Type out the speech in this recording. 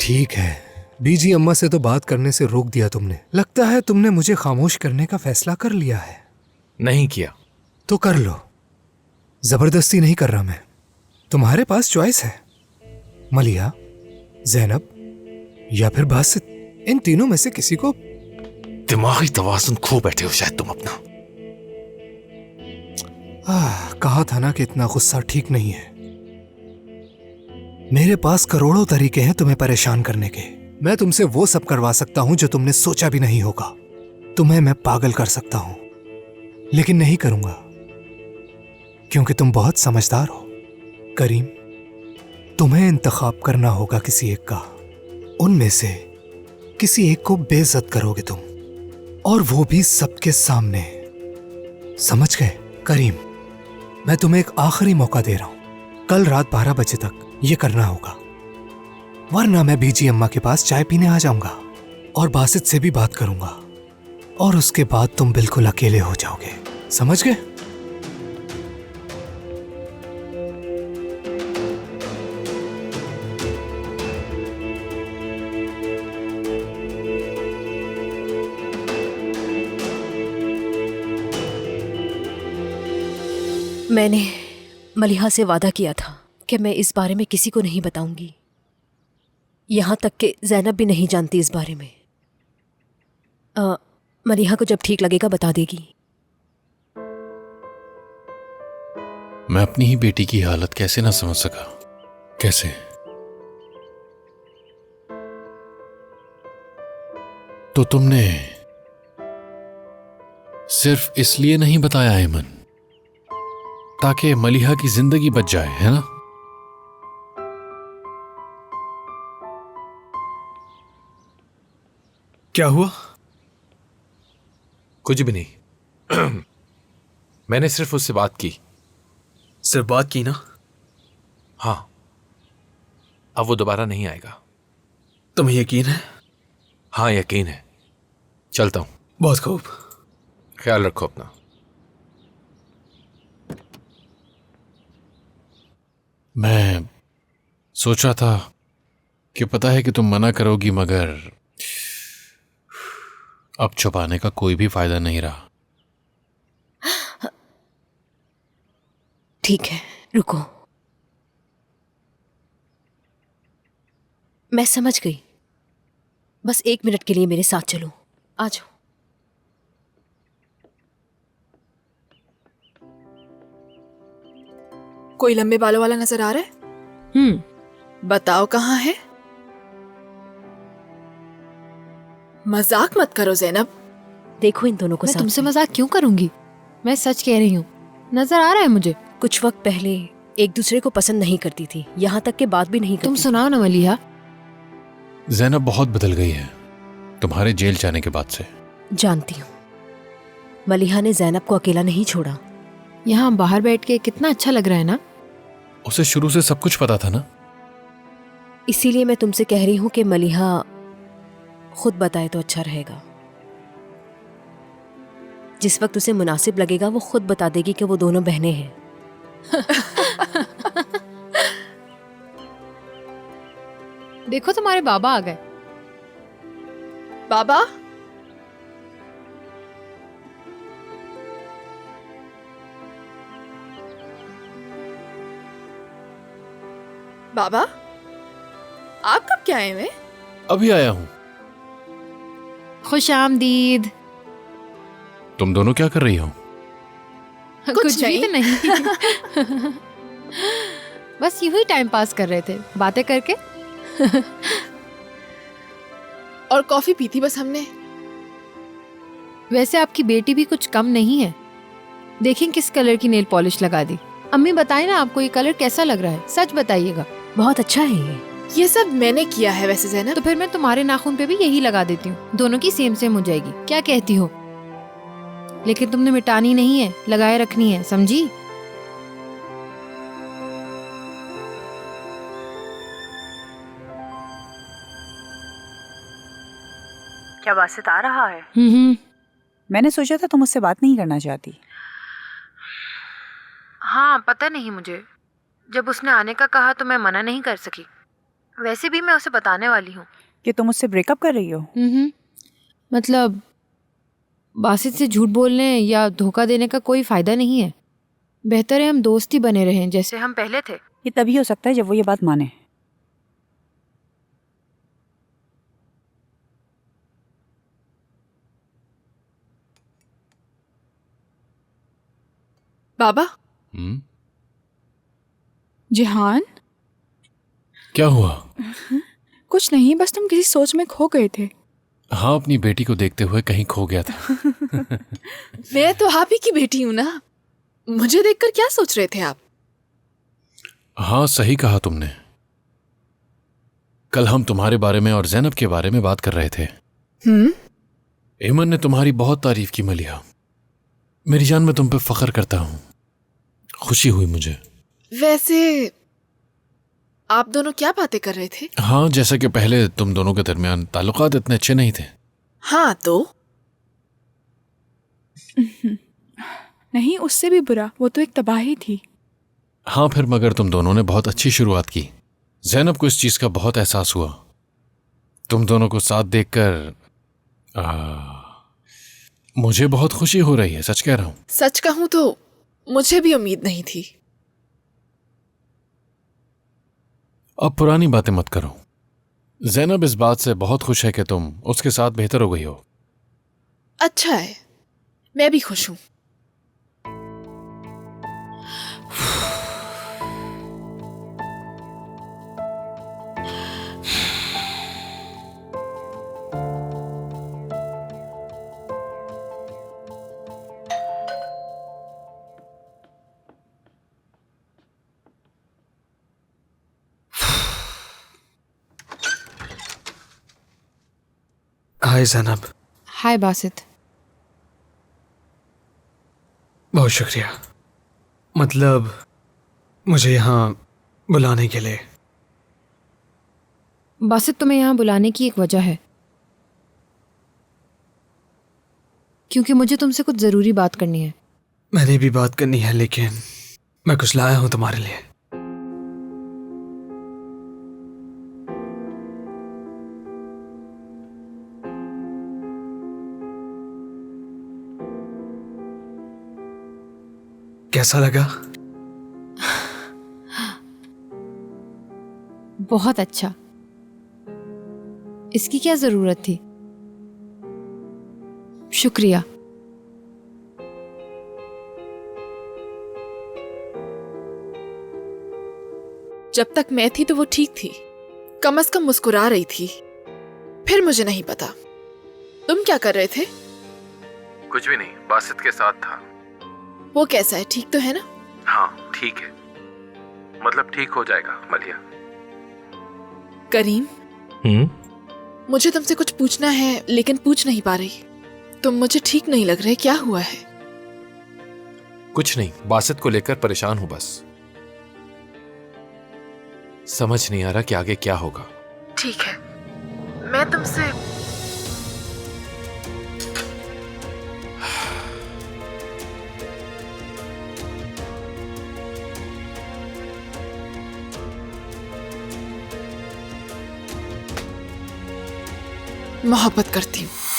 ठीक है, बीजी अम्मा से तो बात करने से रोक दिया तुमने। लगता है तुमने मुझे खामोश करने का फैसला कर लिया है। नहीं किया तो कर लो, जबरदस्ती नहीं कर रहा मैं। तुम्हारे पास चॉइस है, मलिहा, ज़ैनब या फिर बासित। इन तीनों में से किसी को। दिमागी तवाज़ुन खो बैठे हो शायद तुम अपना। कहा था ना कि इतना गुस्सा ठीक नहीं है। मेरे पास करोड़ों तरीके हैं तुम्हें परेशान करने के। मैं तुमसे वो सब करवा सकता हूं जो तुमने सोचा भी नहीं होगा। तुम्हें मैं पागल कर सकता हूं, लेकिन नहीं करूंगा क्योंकि तुम बहुत समझदार हो। करीम, तुम्हें इंतखाब करना होगा किसी एक का। उनमें से किसी एक को बेइज्जत करोगे तुम, और वो भी सबके सामने। समझ गए? करीम, मैं तुम्हें एक आखिरी मौका दे रहा हूं। कल रात 12 बजे तक ये करना होगा, वरना मैं बीजी अम्मा के पास चाय पीने आ जाऊंगा और बासित से भी बात करूंगा, और उसके बाद तुम बिल्कुल अकेले हो जाओगे। समझ गए? मैंने मलिहा से वादा किया था कि मैं इस बारे में किसी को नहीं बताऊंगी, यहाँ तक कि ज़ैनब भी नहीं जानती इस बारे में। मलिहा को जब ठीक लगेगा बता देगी। मैं अपनी ही बेटी की हालत कैसे ना समझ सका। कैसे? तो तुमने सिर्फ इसलिए नहीं बताया ऐमन ताकि मलिहा की जिंदगी बच जाए, है ना? क्या हुआ? कुछ भी नहीं। मैंने सिर्फ उससे बात की। सिर्फ बात की ना? हाँ, अब वो दोबारा नहीं आएगा। तुम्हें यकीन है? हाँ, यकीन है। चलता हूं। बहुत खूब। ख्याल रखो अपना। मैं सोच रहा था कि पता है कि तुम मना करोगी, मगर अब छुपाने का कोई भी फायदा नहीं रहा। ठीक है, रुको। मैं समझ गई। बस 1 मिनट के लिए मेरे साथ चलो। आ जाओ। कोई लंबे बालों वाला नजर आ रहा है? बताओ कहाँ है? मजाक मत करो ज़ैनब। देखो इन दोनों को मैं साथ तुमसे में। मजाक क्यों करूंगी? मैं सच कह रही हूँ, नजर आ रहा है मुझे। कुछ वक्त पहले एक दूसरे को पसंद नहीं करती थी, यहाँ तक कि बात भी नहीं करती तुम थी। सुनाओ ना मलिहा। ज़ैनब बहुत बदल गई है तुम्हारे जेल जाने के बाद से। जानती हूँ। मलिहा ने ज़ैनब को अकेला नहीं छोड़ा। यहाँ बाहर बैठ के कितना अच्छा लग रहा है ना? उसे शुरू से सब कुछ पता था ना। इसीलिए मैं तुमसे कह रही हूँ कि मलिहा खुद बताए तो अच्छा रहेगा। जिस वक्त उसे मुनासिब लगेगा वो खुद बता देगी कि वो दोनों बहनें हैं। देखो तुम्हारे बाबा आ गए। बाबा, बाबा आप कब क्या आए हुए? अभी आया हूं। खुश आमदीद। तुम दोनों क्या कर रही हो? कुछ भी तो नहीं। बस यूं ही टाइम पास कर रहे थे, बातें करके। और कॉफी पी थी बस हमने। वैसे आपकी बेटी भी कुछ कम नहीं है। देखें किस कलर की नेल पॉलिश लगा दी। अम्मी बताएं ना आपको ये कलर कैसा लग रहा है, सच बताइएगा। बहुत अच्छा है ये सब मैंने किया है वैसे ज़ैनब। तो फिर मैं तुम्हारे नाखून पे भी यही लगा देती हूँ, दोनों की सेम सेम हो जाएगी। क्या कहती हो? लेकिन तुमने मिटानी नहीं है, लगाए रखनी है, समझी? क्या बासित आ रहा है? मैंने सोचा था तुम उससे बात नहीं करना चाहती। हाँ, पता नहीं मुझे। जब उसने आने का कहा तो मैं मना नहीं कर सकी। वैसे भी मैं उसे बताने वाली हूँ। कि तुम उससे ब्रेकअप कर रही हो? मतलब बासित से झूठ बोलने या धोखा देने का कोई फायदा नहीं है। बेहतर है हम दोस्त ही बने रहें जैसे हम पहले थे। ये तभी हो सकता है जब वो ये बात माने। बाबा। जिहान, क्या हुआ? कुछ नहीं, बस तुम किसी सोच में खो गए थे। हाँ, अपनी बेटी को देखते हुए कहीं खो गया था। मैं तो आप ही की बेटी हूं ना, मुझे देखकर क्या सोच रहे थे आप? हाँ, सही कहा तुमने। कल हम तुम्हारे बारे में और जैनब के बारे में बात कर रहे थे। एमन ने तुम्हारी बहुत तारीफ की मलिहा। मेरी जान, मैं तुम पे फख्र करता हूं। खुशी हुई मुझे। वैसे आप दोनों क्या बातें कर रहे थे? हाँ, जैसे कि पहले तुम दोनों के दरमियान ताल्लुकात इतने अच्छे नहीं थे। हाँ तो नहीं, उससे भी बुरा, वो तो एक तबाही थी। हाँ, फिर मगर तुम दोनों ने बहुत अच्छी शुरुआत की। जैनब को इस चीज का बहुत एहसास हुआ। तुम दोनों को साथ देखकर मुझे बहुत खुशी हो रही है, सच कह रहा हूं। सच कहूं तो मुझे भी उम्मीद नहीं थी। अब पुरानी बातें मत करो। जैनब इस बात से बहुत खुश है कि तुम उसके साथ बेहतर हो गई हो। अच्छा है, मैं भी खुश हूं। हाय जैनब। हाय बासित। बहुत शुक्रिया, मतलब मुझे यहाँ बुलाने के लिए। बासित, तुम्हें यहाँ बुलाने की एक वजह है, क्योंकि मुझे तुमसे कुछ जरूरी बात करनी है। मैंने भी बात करनी है, लेकिन मैं कुछ लाया हूं तुम्हारे लिए। कैसा लगा? बहुत अच्छा। इसकी क्या जरूरत थी? शुक्रिया। जब तक मैं थी तो वो ठीक थी, कम से कम मुस्कुरा रही थी। फिर मुझे नहीं पता। तुम क्या कर रहे थे? कुछ भी नहीं, बासित के साथ था। वो कैसा है, ठीक तो है ना? हाँ ठीक है, मतलब ठीक हो जाएगा मलिहा। करीम, मुझे तुमसे कुछ पूछना है लेकिन पूछ नहीं पा रही। तुम मुझे ठीक नहीं लग रहे, क्या हुआ है? कुछ नहीं, बासित को लेकर परेशान हूं बस। समझ नहीं आ रहा कि आगे क्या होगा। ठीक है, मैं तुमसे मोहब्बत करती हूँ।